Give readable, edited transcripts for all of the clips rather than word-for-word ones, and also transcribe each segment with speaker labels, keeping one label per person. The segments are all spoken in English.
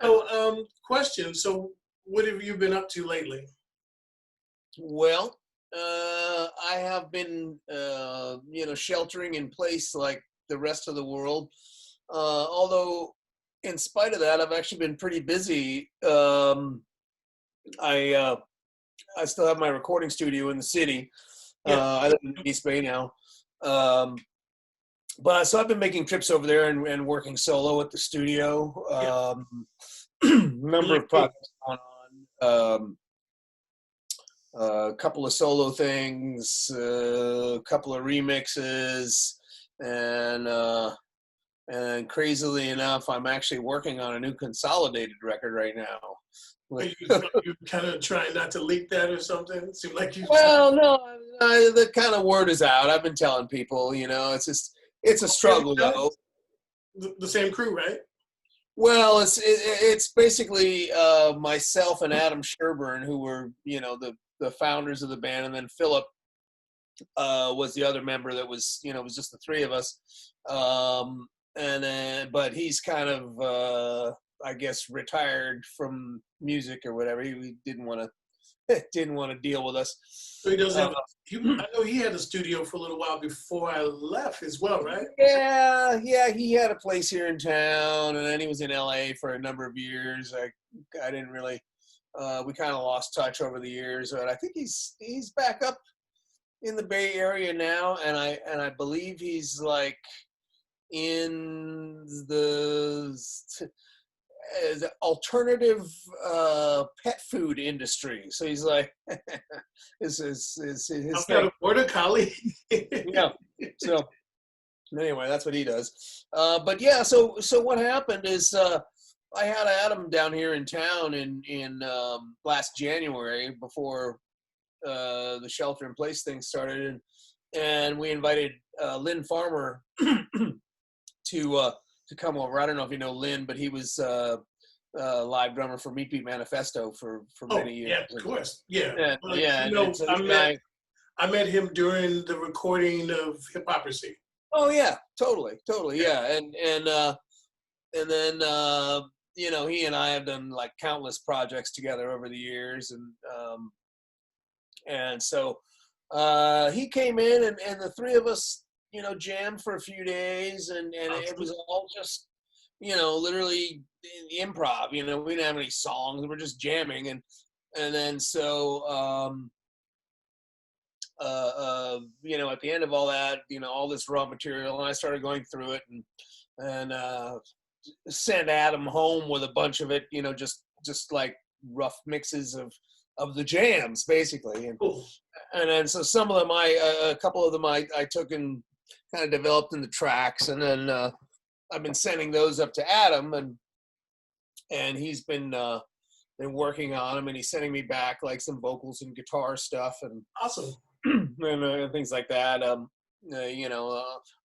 Speaker 1: So, question. So, what have you been up to lately?
Speaker 2: Well, I have been, sheltering in place like the rest of the world. Although, in spite of that, I've actually been pretty busy. I uh, I still have my recording studio in the city.
Speaker 1: Yeah.
Speaker 2: I live in East Bay now. Um, but so I've been making trips over there and working solo at the studio.
Speaker 1: Yeah.
Speaker 2: Number
Speaker 1: Really
Speaker 2: of
Speaker 1: cool.
Speaker 2: projects going on. A couple of solo things, a couple of remixes, and crazily enough, I'm actually working on a new Consolidated record right now.
Speaker 1: Are you kind of trying not to leak that or something? Seem like you.
Speaker 2: Well, no, the kind of word is out. I've been telling people, it's a struggle though.
Speaker 1: The same crew, right?
Speaker 2: Well, it's basically myself and Adam Sherburne, who were the founders of the band, and then Philip was the other member that was it was just the three of us. And then, but he's kind of I guess retired from music or whatever. He didn't want to didn't want to deal with us.
Speaker 1: So he doesn't have. I know he had a studio for a little while before I left as well, right?
Speaker 2: Yeah, he had a place here in town, and then he was in LA for a number of years. I didn't really. We kind of lost touch over the years, but I think he's back up in the Bay Area now, and I believe he's like in the alternative pet food industry. So he's like, his
Speaker 1: I've got
Speaker 2: thing.
Speaker 1: a border collie.
Speaker 2: Yeah. So anyway, that's what he does. But yeah, so what happened is I had Adam down here in town in last January before the shelter in place thing started, and we invited Lynn Farmer to come over. I don't know if you know Lynn, but he was live drummer for Beat Manifesto for many years.
Speaker 1: Yeah, of course. Yeah.
Speaker 2: And,
Speaker 1: Well,
Speaker 2: yeah, and so
Speaker 1: I met him during the recording of HipHoprisy.
Speaker 2: oh yeah, totally, yeah, and then he and I have done like countless projects together over the years, and so he came in and the three of us jammed for a few days, and it was all just literally improv. We didn't have any songs, we're just jamming, and then so at the end of all that, all this raw material, and I started going through it and sent Adam home with a bunch of it, just like rough mixes of the jams, basically. And then so some of them, a couple of them I took and kind of developed in the tracks, and then I've been sending those up to Adam, and he's been working on them, and he's sending me back like some vocals and guitar stuff, and
Speaker 1: awesome.
Speaker 2: and things like that.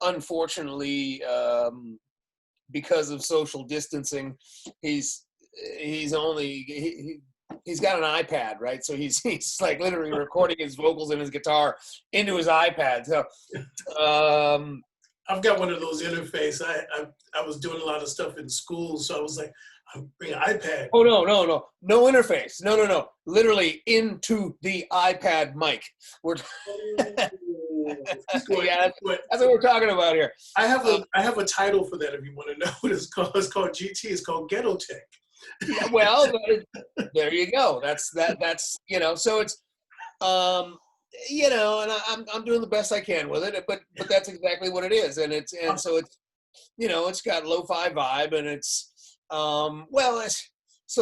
Speaker 2: Unfortunately, because of social distancing, he's got an iPad, right? So he's like literally recording his vocals and his guitar into his iPad. So
Speaker 1: I've got one of those interface. I was doing a lot of stuff in school, so I was like, I'm bringing an iPad.
Speaker 2: Oh no interface. No. Literally into the iPad mic. We're yeah, that's what we're talking about here.
Speaker 1: I have a title for that if you want to know what it's called. It's called GT. It's called Ghetto Tech.
Speaker 2: Yeah, well, there you go. That's so it's and I'm doing the best I can with it, but that's exactly what it is, and so it's it's got lo-fi vibe, and it's so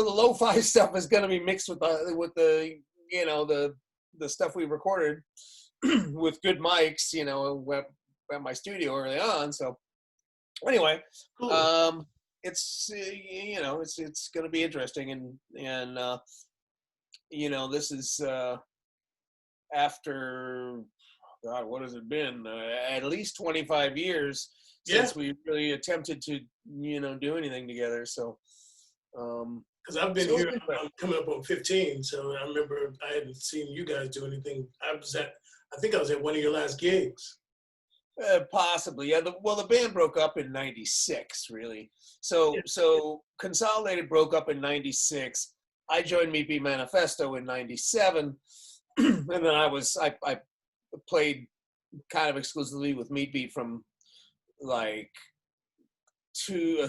Speaker 2: the lo-fi stuff is going to be mixed with the the stuff we recorded with good mics, at my studio early on. So anyway, cool. It's it's going to be interesting, and this is after God, what has it been? At least 25 years since we really attempted to do anything together. So
Speaker 1: because I've been here, I'm coming up on 15, so I remember I hadn't seen you guys do anything. I think I was at one of your last gigs.
Speaker 2: Possibly, yeah. The band broke up in '96, really. So Consolidated broke up in '96. I joined Beat Manifesto in '97, and then I played kind of exclusively with Beat from like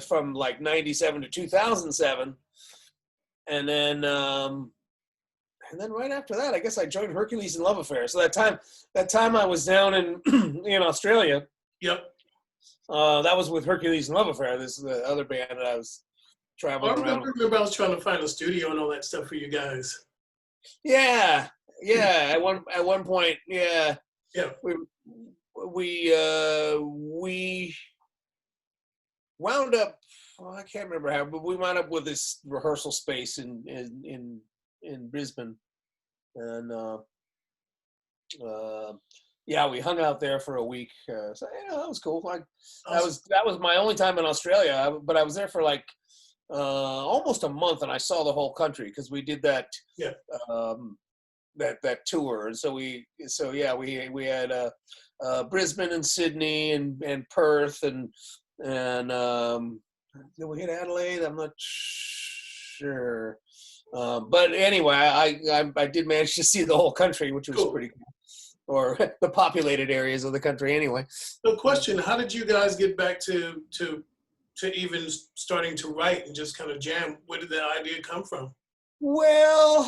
Speaker 2: from like '97 to 2007, and then right after that, I guess I joined Hercules and Love Affair. So that time I was down in in Australia.
Speaker 1: Yep.
Speaker 2: That was with Hercules and Love Affair. This is the other band that I was traveling around.
Speaker 1: I remember I was trying to find a studio and all that stuff for you guys.
Speaker 2: Yeah. At one point, yeah.
Speaker 1: Yeah.
Speaker 2: We wound up. Well, I can't remember how, but we wound up with this rehearsal space in Brisbane, and yeah, we hung out there for a week. So yeah, that was cool. Like that was my only time in Australia, but I was there for like almost a month, and I saw the whole country because we did that that tour. And so we had Brisbane and Sydney and Perth and did we hit Adelaide? I'm not sure. But anyway, I did manage to see the whole country, which was pretty cool. Or the populated areas of the country anyway.
Speaker 1: So question, how did you guys get back to even starting to write and just kind of jam? Where did that idea come from?
Speaker 2: Well,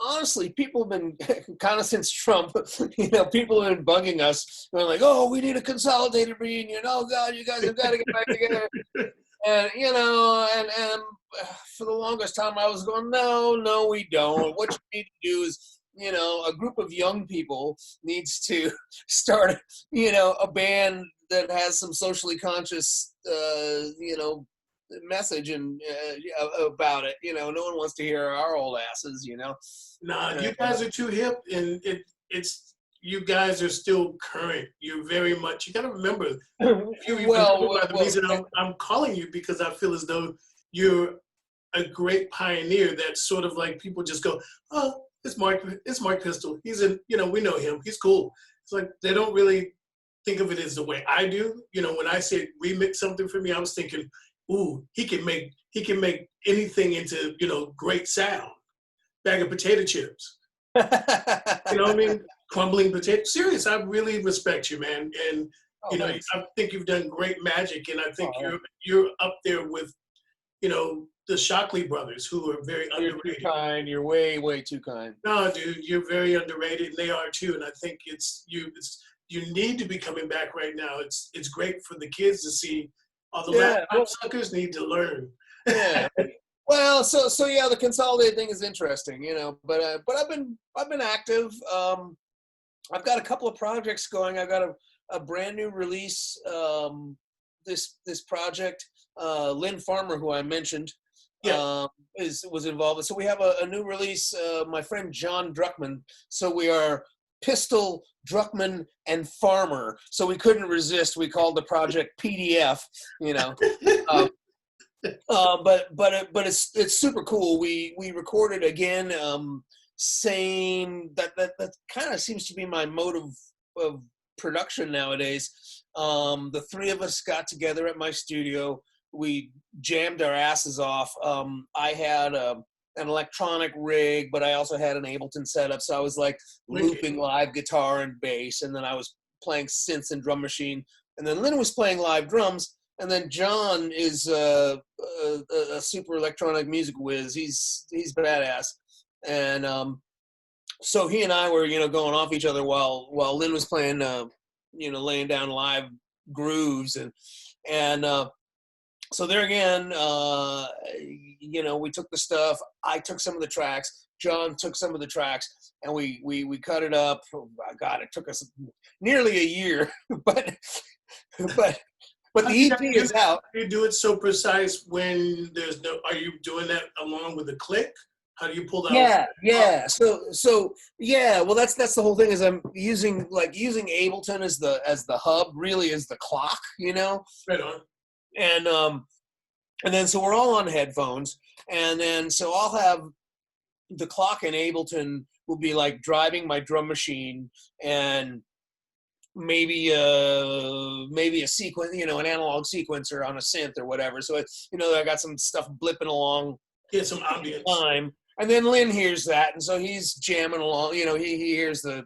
Speaker 2: honestly, people have been kind of since Trump, people have been bugging us. They're like, oh, we need a Consolidated reunion. Oh God, you guys have got to get back together. And, and for the longest time I was going, no, we don't. What you need to do is, a group of young people needs to start, a band that has some socially conscious, message and about it. No one wants to hear our old asses,
Speaker 1: Nah, you guys are too hip, and it's you guys are still current. You're very much. You got to remember. The reason I'm calling you because I feel as though you're a great pioneer. That's sort of like people just go, oh, it's Mark Pistel. He's in. We know him. He's cool. It's like they don't really think of it as the way I do. When I said remix something for me, I was thinking, ooh, he can make anything into great sound. Bag of potato chips. You know what I mean? Crumbling potato. Serious, I really respect you, man. And I think you've done great magic, and I think you're up there with the Shockley brothers, who are very underrated.
Speaker 2: You're too kind. You're way, way too kind.
Speaker 1: No, dude, you're very underrated, and they are too. And I think you need to be coming back right now. It's great for the kids to see. All the laptop suckers need to learn.
Speaker 2: Yeah. Well, so yeah, the Consolidated thing is interesting, But I've been active. I've got a couple of projects going. I've got a brand new release. This project, Lynn Farmer, who I mentioned, was involved. So we have a new release. My friend John Druckman. So we are Pistel, Druckman, and Farmer. So we couldn't resist. We called the project PDF. But it's super cool. We recorded again. Same that kind of seems to be my mode of production nowadays. The three of us got together at my studio. We jammed our asses off. I had an electronic rig, but I also had an Ableton setup. So I was like looping live guitar and bass, and then I was playing synths and drum machine. And then Lynn was playing live drums. And then John is a super electronic music whiz. He's badass. And so he and I were, going off each other while Lynn was playing, laying down live grooves. And so there again, we took the stuff. I took some of the tracks. John took some of the tracks, and we cut it up. Oh my God, it took us nearly a year, but the EP is out.
Speaker 1: You do it so precise when there's no. Are you doing that along with the click? How do you pull that?
Speaker 2: Yeah. So yeah. Well, that's the whole thing. Is I'm using Ableton as the hub, really as the clock.
Speaker 1: Right on.
Speaker 2: And then so we're all on headphones, and then so I'll have the clock in Ableton will be like driving my drum machine, and maybe a sequence, an analog sequencer on a synth or whatever. So it's, I got some stuff blipping along.
Speaker 1: Get some ambience.
Speaker 2: Time. And then Lynn hears that, and so he's jamming along. He hears the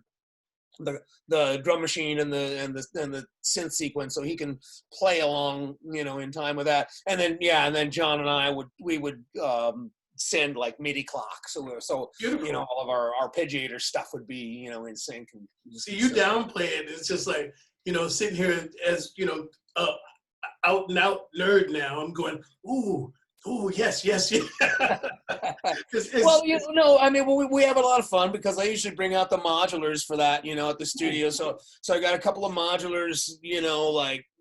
Speaker 2: drum machine and the synth sequence, so he can play along, in time with that. And then John and I would send like MIDI clocks, so all of our arpeggiator stuff would be in sync.
Speaker 1: See, you downplay it. It's just like sitting here as out and out nerd now. I'm going, ooh, yes.
Speaker 2: Well, I mean, we have a lot of fun because I usually bring out the modulars for that, at the studio. So I got a couple of modulars,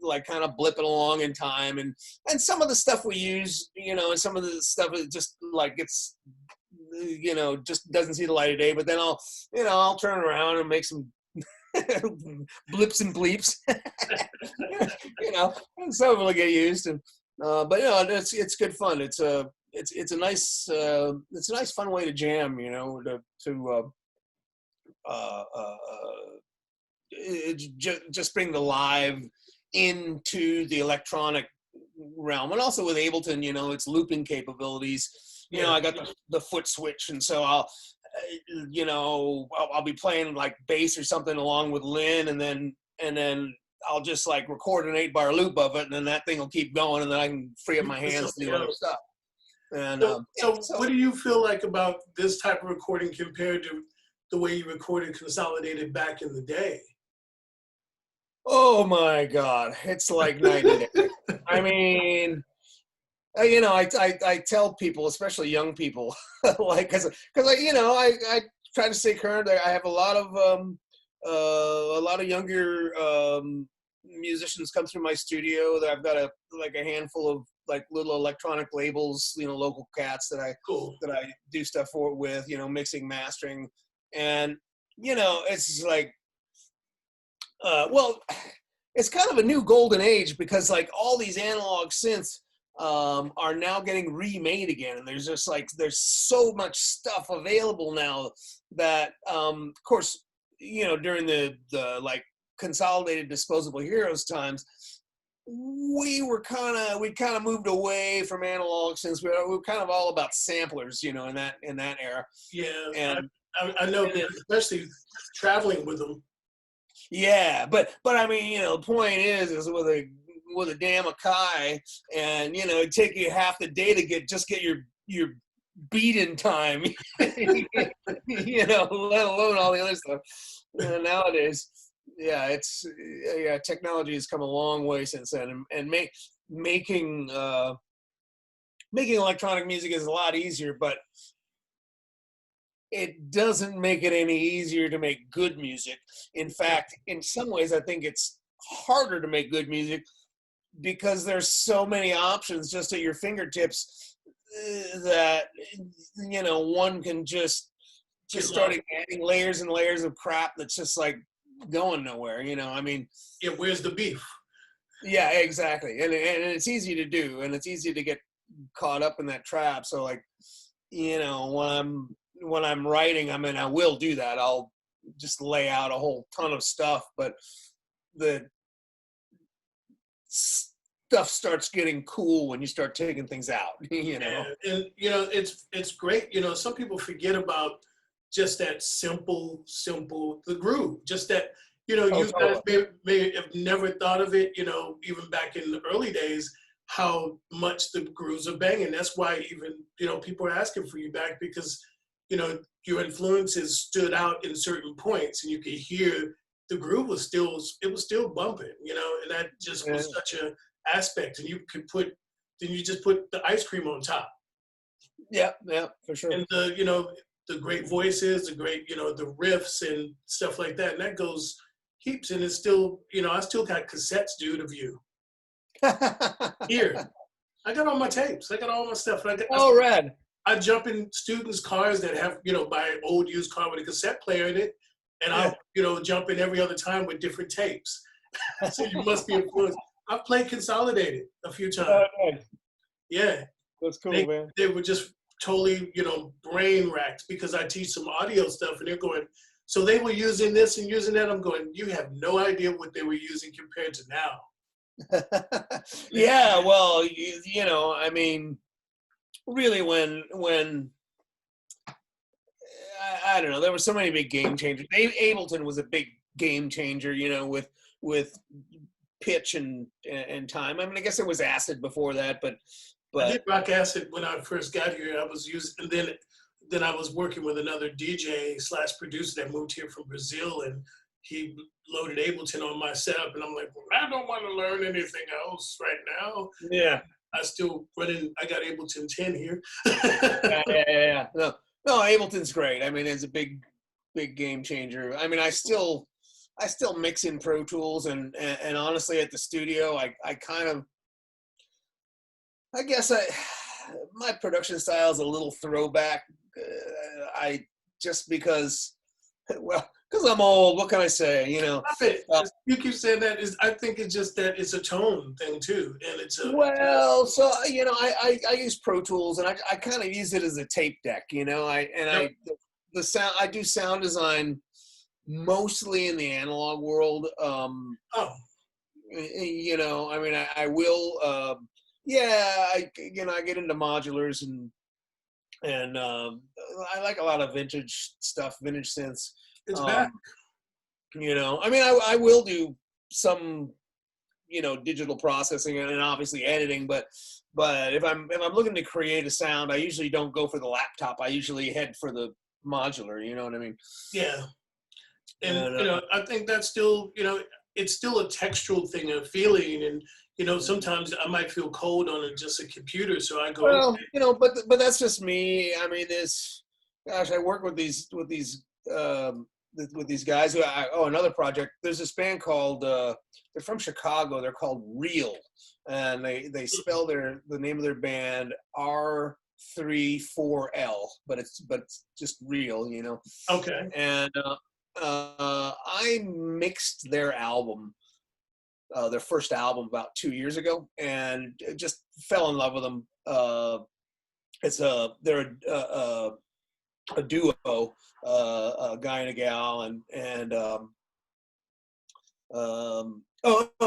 Speaker 2: like kind of blipping along in time, and some of the stuff we use, and some of the stuff is just like it's, just doesn't see the light of day. But then I'll turn around and make some blips and bleeps, and some of them will get used. And but it's good fun. It's a nice fun way to jam, just bring the live into the electronic realm. And also with Ableton, its looping capabilities, I got the foot switch, and so I'll be playing like bass or something along with Lynn, and then I'll just like record an 8-bar loop of it, and then that thing will keep going, and then I can free up my hands to do other stuff. And
Speaker 1: so what do you feel like about this type of recording compared to the way you recorded Consolidated back in the day?
Speaker 2: Oh my God, it's like night and day. I mean, I tell people, especially young people, like because I try to stay current. I have a lot of younger musicians come through my studio. That I've got a handful of like little electronic labels, local cats that I do stuff with, mixing, mastering, and it's like, well, it's kind of a new golden age because like all these analog synths are now getting remade again, and there's so much stuff available now that of course, during the like Consolidated Disposable Heroes times, we kind of moved away from analog since we were kind of all about samplers, in that era.
Speaker 1: Yeah,
Speaker 2: and
Speaker 1: I know, especially traveling with them.
Speaker 2: Yeah, but I mean, the point is with a damn Akai, and it'd take you half the day to get your beat in time, let alone all the other stuff. Nowadays, technology has come a long way since then, and making electronic music is a lot easier, but it doesn't make it any easier to make good music. In fact, in some ways, I think it's harder to make good music because there's so many options just at your fingertips that one can just start adding layers and layers of crap that's just like going nowhere. I mean,
Speaker 1: yeah, where's the beef?
Speaker 2: Yeah, exactly, and it's easy to do, and it's easy to get caught up in that trap. So like, when I'm writing, I will do that. I'll just lay out a whole ton of stuff, but the stuff starts getting cool when you start taking things out,
Speaker 1: Yeah, and it's great. Some people forget about just that simple, the groove. Just that, you guys may have never thought of it, even back in the early days, how much the grooves are banging. That's why even, people are asking for you back because, your influences stood out in certain points, and you could hear the groove was still bumping, and that just was such a aspect. And you just put the ice cream on top.
Speaker 2: Yeah, for sure.
Speaker 1: And the great voices, the great, the riffs and stuff like that. And that goes heaps. And it's still, I still got cassettes, dude, of you. Here. I got all my tapes. I got all my stuff.
Speaker 2: Rad.
Speaker 1: I jump in students' cars that have, buy an old used car with a cassette player in it. And I'll, jump in every other time with different tapes. So you must be influenced. I've played Consolidated a few times. Yeah.
Speaker 2: That's cool, man.
Speaker 1: They were just totally, brain racked because I teach some audio stuff, and they're going, so they were using this and using that. I'm going, you have no idea what they were using compared to now.
Speaker 2: Yeah, well, you know, I mean, really, when I don't know, there were so many big game changers. Ableton was a big game changer, you know, with pitch and time. I mean, I guess there was Acid before that, but
Speaker 1: I did rock Acid when I first got here. I was using, and then I was working with another DJ / producer that moved here from Brazil, and he loaded Ableton on my setup, and I'm like, well, I don't want to learn anything else right now.
Speaker 2: yeah.
Speaker 1: I still running. I got Ableton 10 here.
Speaker 2: Yeah. No, Ableton's great. I mean, it's a big game changer. I mean, I still mix in Pro Tools, and honestly, at the studio, I kind of, I guess my production style is a little throwback. I just because I'm old. What can I say? You know.
Speaker 1: You keep saying that. I think it's just that it's a tone thing too, and it's a.
Speaker 2: Well, so you know, I use Pro Tools, and I kind of use it as a tape deck. You know, I do sound design mostly in the analog world. You know, I mean, I will. Yeah, I get into modulars and I like a lot of vintage stuff, vintage synths.
Speaker 1: It's back.
Speaker 2: You know, I mean, I will do some, you know, digital processing and obviously editing, but if I'm looking to create a sound, I usually don't go for the laptop. I usually head for the modular. You know what I mean?
Speaker 1: Yeah, and you know, I think that's still, you know, it's still a textual thing, a feeling, and you know, sometimes I might feel cold on just a computer, so I go.
Speaker 2: Well, you know, but that's just me. I mean, gosh, I work with these guys who another project. There's this band called they're from Chicago. They're called Real, and they spell the name of their band R34L, but it's just Real, you know.
Speaker 1: Okay.
Speaker 2: And I mixed their album, their first album, about 2 years ago, and just fell in love with them. They're a duo, a guy and a gal,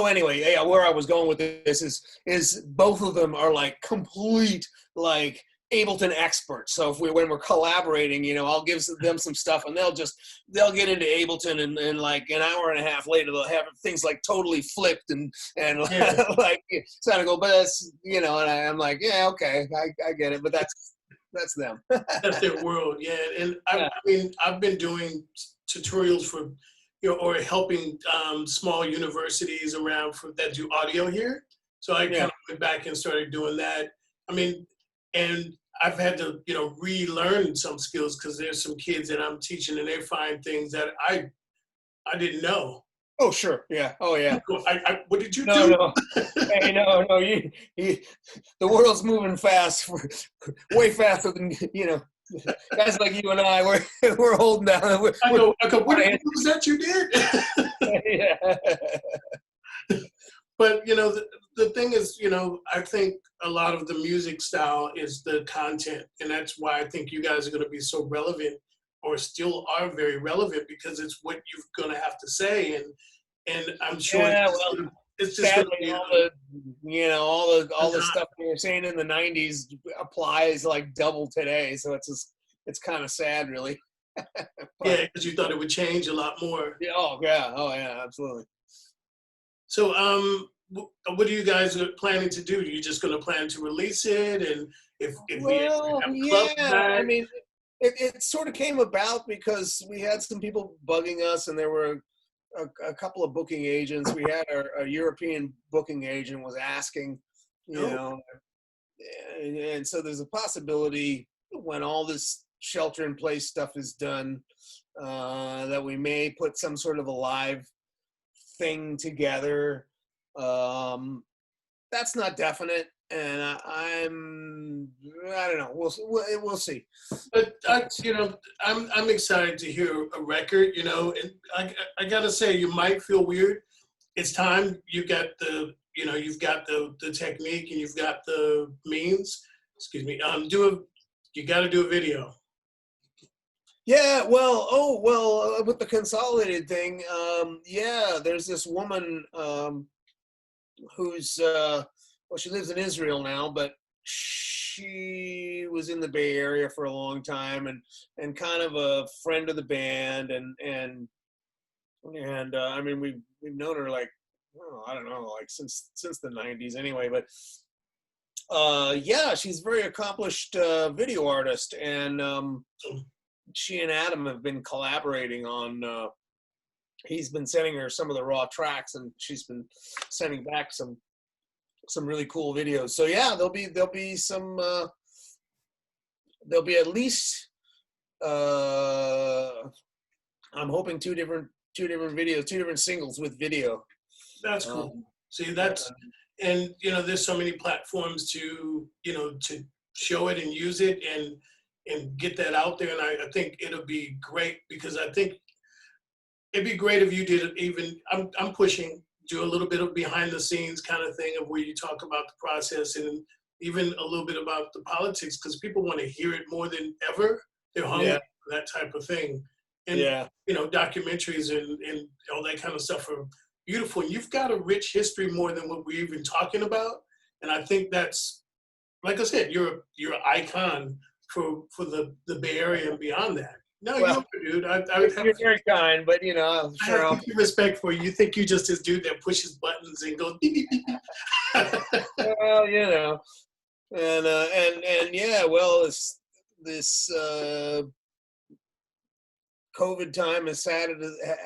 Speaker 2: anyway, yeah, where I was going with this is both of them are like complete like Ableton experts. So when we're collaborating, you know, I'll give them some stuff, and they'll get into Ableton, and like an hour and a half later, they'll have things like totally flipped and
Speaker 1: yeah.
Speaker 2: like so I go, but that's, you know, and I'm like, yeah, okay, I get it, but that's them.
Speaker 1: That's their world, yeah. And I mean, I've been doing tutorials for, you know, or helping small universities around that do audio here. So I kind of went back and started doing that. I mean, and I've had to, you know, relearn some skills because there's some kids that I'm teaching, and they find things that I didn't know.
Speaker 2: Oh, sure. Yeah. Oh, yeah.
Speaker 1: What did you do?
Speaker 2: No. Hey, no. The world's moving fast, way faster than, you know, guys like you and I. We're holding down.
Speaker 1: I go. What was that you did?
Speaker 2: Yeah.
Speaker 1: But you know, the thing is, you know, I think a lot of the music style is the content, and that's why I think you guys are going to be so relevant, or still are very relevant, because it's what you're going to have to say, and I'm sure it's just
Speaker 2: sadly,
Speaker 1: gonna be,
Speaker 2: all the stuff we were saying in the '90s applies like double today. So it's kind of sad, really.
Speaker 1: Yeah, because you thought it would change a lot more.
Speaker 2: Yeah. Oh yeah, absolutely.
Speaker 1: So what are you guys planning to do? Are you just going to plan to release it, and if we have clubs back?
Speaker 2: I mean, it sort of came about because we had some people bugging us, and there were a couple of booking agents. We had a European booking agent was asking, you know, and so there's a possibility when all this shelter-in-place stuff is done, that we may put some sort of a live thing together. That's not definite, and I don't know. We'll see.
Speaker 1: But you know, I'm excited to hear a record. You know, and I gotta say, you might feel weird. It's time. You've got the technique, and you've got the means. Excuse me. You got to do a video.
Speaker 2: Yeah, with the Consolidated thing, yeah, there's this woman who's she lives in Israel now, but she was in the Bay Area for a long time, and kind of a friend of the band, and I mean, we've known her like, oh, I don't know, like since the '90s anyway, but yeah, she's a very accomplished video artist, and she and Adam have been collaborating on. He's been sending her some of the raw tracks, and she's been sending back some really cool videos. So yeah, there'll be some there'll be at least I'm hoping two different videos, two different singles with video.
Speaker 1: That's cool. See, that's, and you know, there's so many platforms to, you know, to show it and use it and get that out there. And I think it'll be great, because I think it'd be great if you did it. Even I'm pushing, do a little bit of behind the scenes kind of thing of where you talk about the process, and even a little bit about the politics, because people want to hear it more than ever. They're hungry for that type of thing. And you know, documentaries and all that kind of stuff are beautiful. You've got a rich history, more than what we're even talking about. And I think that's, like I said, you're an icon for the Bay Area and beyond that. No, well, you're a dude.
Speaker 2: You're very kind, but you know, I'm sure
Speaker 1: I have respect for you. You think you're just this dude that pushes buttons and goes beep, beep, beep, beep.
Speaker 2: Well, you know, and yeah, well, this COVID time, as sad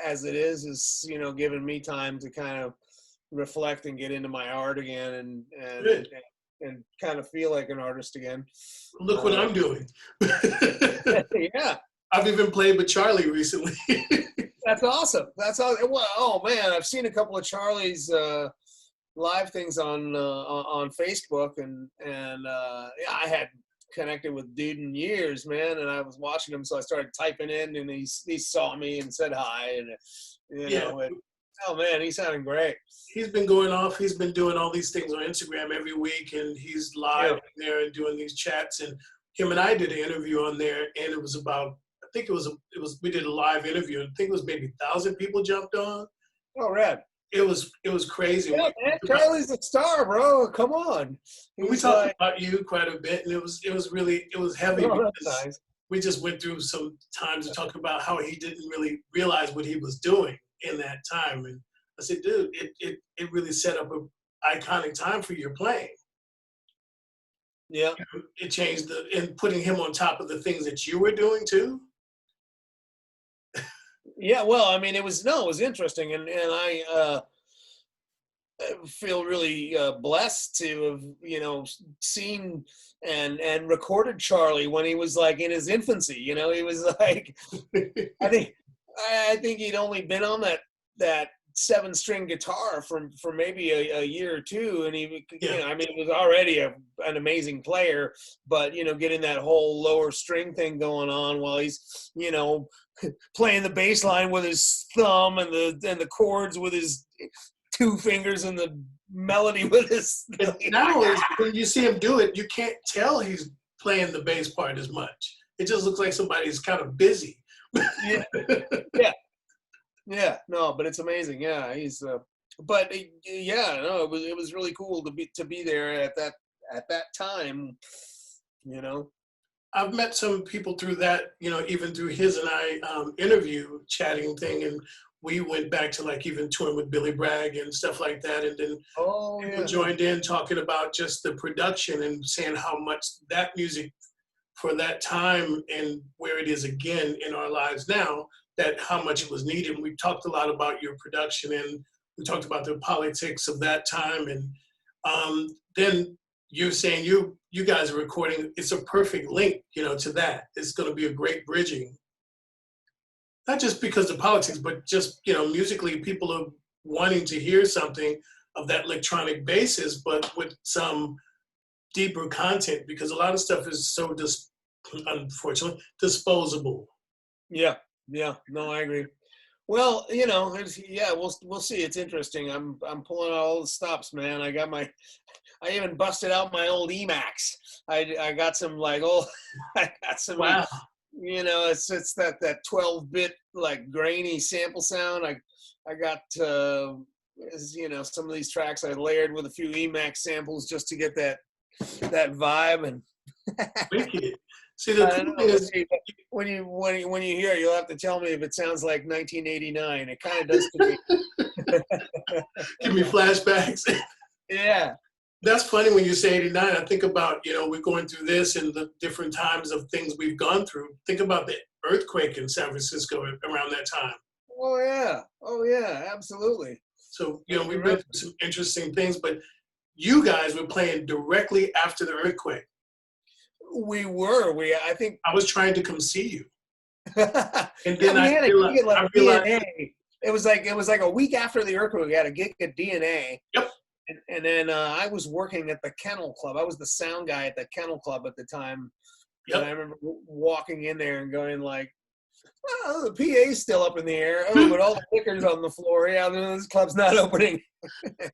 Speaker 2: as it is, you know, giving me time to kind of reflect and get into my art again, and kind of feel like an artist again.
Speaker 1: Look what I'm doing.
Speaker 2: Yeah.
Speaker 1: I've even played with Charlie recently.
Speaker 2: That's awesome. That's awesome. Well, oh man, I've seen a couple of Charlie's live things on Facebook, and yeah, I hadn't connected with dude in years, man, and I was watching him, so I started typing in, and he saw me and said hi, and you know, and, oh man, he's sounding great.
Speaker 1: He's been going off. He's been doing all these things on Instagram every week, and he's live there and doing these chats. And him and I did an interview on there, and it was about, I think it was we did a live interview. I think it was maybe 1,000 people jumped on.
Speaker 2: Oh, rad.
Speaker 1: It was crazy.
Speaker 2: Yeah, man, Charlie's a star, bro. Come on.
Speaker 1: We talked about you quite a bit, and it was heavy,
Speaker 2: oh,
Speaker 1: because
Speaker 2: nice.
Speaker 1: We just went through some times to talk about how he didn't really realize what he was doing in that time. And I said, dude, it really set up an iconic time for your playing.
Speaker 2: Yeah.
Speaker 1: It changed and putting him on top of the things that you were doing too.
Speaker 2: Yeah, well, I mean, it was interesting, and I feel really blessed to have, you know, seen and recorded Charlie when he was like in his infancy. You know, he was like, I think he'd only been on that 7-string guitar for maybe a year or two, and he, you know, I mean, he was already an amazing player, but you know, getting that whole lower string thing going on while he's, you know, playing the bass line with his thumb and the chords with his 2 fingers and the melody with his.
Speaker 1: Now, when you see him do it, you can't tell he's playing the bass part as much. It just looks like somebody's kind of busy.
Speaker 2: Yeah, no, but it's amazing. Yeah, he's. But yeah, no, it was really cool to be there at that time. You know,
Speaker 1: I've met some people through that. You know, even through his and I interview chatting thing, and we went back to like even touring with Billy Bragg and stuff like that, and then people joined in talking about just the production and saying how much that music for that time and where it is again in our lives now, that how much it was needed. And we talked a lot about your production, and we talked about the politics of that time. And then you're saying you guys are recording, it's a perfect link, you know, to that. It's going to be a great bridging. Not just because of politics, but just, you know, musically, people are wanting to hear something of that electronic basis, but with some deeper content, because a lot of stuff is so unfortunately disposable.
Speaker 2: Yeah, no, I agree. Well, you know, we'll see. It's interesting. I'm pulling out all the stops, man. I even busted out my old Emacs. I got some like I got some.
Speaker 1: Wow.
Speaker 2: you know, it's that 12-bit like grainy sample sound. I got you know, some of these tracks I layered with a few Emax samples just to get that vibe. And
Speaker 1: Wicked. See, the cool thing is,
Speaker 2: when you hear it, you'll have to tell me if it sounds like 1989. It kind of does to me.
Speaker 1: Give me flashbacks.
Speaker 2: Yeah.
Speaker 1: That's funny when you say 89. I think about, you know, we're going through this and the different times of things we've gone through. Think about the earthquake in San Francisco around that time.
Speaker 2: Oh yeah, absolutely.
Speaker 1: So, you know, we went through some interesting things, but you guys were playing directly after the earthquake.
Speaker 2: I think
Speaker 1: I was trying to come see you.
Speaker 2: And then I realized DNA. It was like a week after the earthquake. We had a gig at DNA.
Speaker 1: Yep.
Speaker 2: And then I was working at the Kennel Club. I was the sound guy at the Kennel Club at the time. Yep. And I remember walking in there and going like, "Oh, the PA's still up in the air. Oh, but all the liquor's on the floor. Yeah, this club's not opening."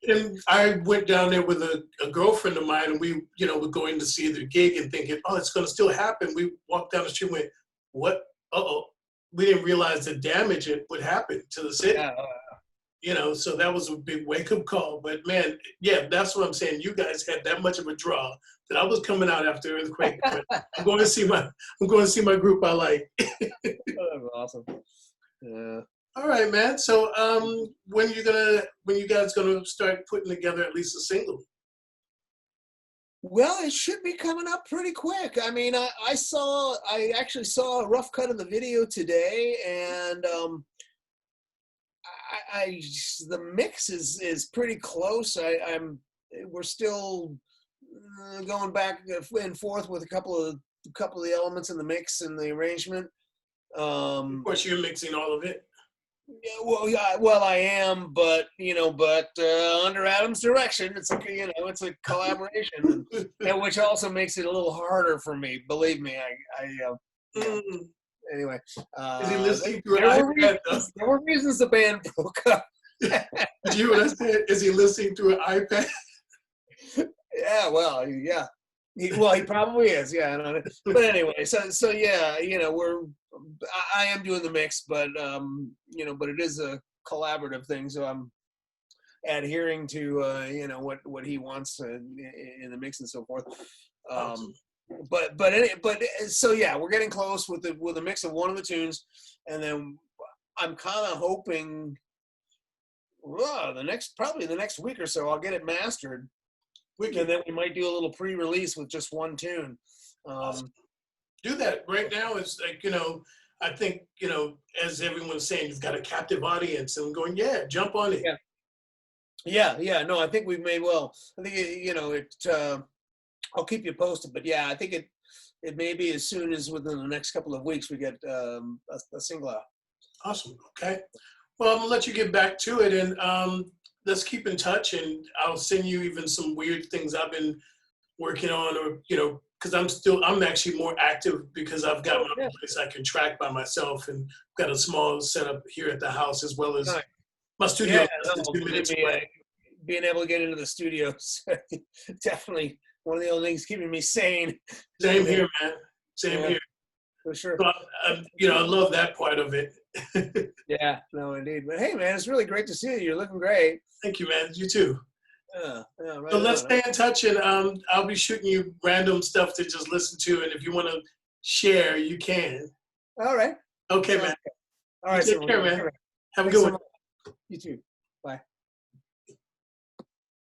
Speaker 1: And I went down there with a girlfriend of mine, and we, you know, were going to see the gig and thinking, "Oh, it's going to still happen." We walked down the street and went, "What? Uh-oh." We didn't realize the damage it would happen to the city. Yeah. You know, so that was a big wake-up call. But man, yeah, that's what I'm saying. You guys had that much of a draw that I was coming out after earthquake. I'm going to see my group I like.
Speaker 2: Oh, that's awesome. Yeah.
Speaker 1: All right, man. So when you guys gonna start putting together at least a single?
Speaker 2: Well, it should be coming up pretty quick. I mean, I actually saw a rough cut of the video today, and the mix is pretty close. We're still going back and forth with a couple of the elements in the mix and the arrangement.
Speaker 1: Of course, you're mixing all of it.
Speaker 2: Yeah, well, I am, but under Adam's direction, it's it's a collaboration, and which also makes it a little harder for me. Believe me, anyway.
Speaker 1: Is he listening to an iPad?
Speaker 2: There were reasons the band broke up.
Speaker 1: Did you hear what I said? Is he listening to an iPad?
Speaker 2: Yeah, well, yeah. He probably is, yeah. But anyway, so yeah, you know, I am doing the mix, but you know, but it is a collaborative thing, so I'm adhering to you know, what he wants in the mix and so forth. But so yeah, we're getting close with a mix of one of the tunes, and then I'm kind of hoping probably the next week or so I'll get it mastered. And then we might do a little pre-release with just one tune.
Speaker 1: Do that right now. It's like, you know, I think, you know, as everyone's saying, you've got a captive audience, and I'm going, yeah, jump on it.
Speaker 2: Yeah. No, I think we may well. I think you know it. I'll keep you posted, but yeah, I think it may be as soon as within the next couple of weeks we get a single out.
Speaker 1: Awesome. Okay. Well, I'm gonna let you get back to it, and let's keep in touch, and I'll send you even some weird things I've been working on, or, you know, because I'm actually more active because I've got my own place I can track by myself, and got a small setup here at the house, as well as my studio.
Speaker 2: Being able to get into the studio, definitely one of the only things keeping me sane.
Speaker 1: Same here, man. Same here.
Speaker 2: For sure.
Speaker 1: But, you know, I love that part of it.
Speaker 2: Yeah, no, indeed. But hey, man, it's really great to see you. You're looking great.
Speaker 1: Thank you, man. You too.
Speaker 2: Yeah, right.
Speaker 1: So let's stay in touch, and I'll be shooting you random stuff to just listen to, and if you want to share, you can.
Speaker 2: All right.
Speaker 1: Okay, man.
Speaker 2: All right.
Speaker 1: Take care, man. Have a good one.
Speaker 2: You too.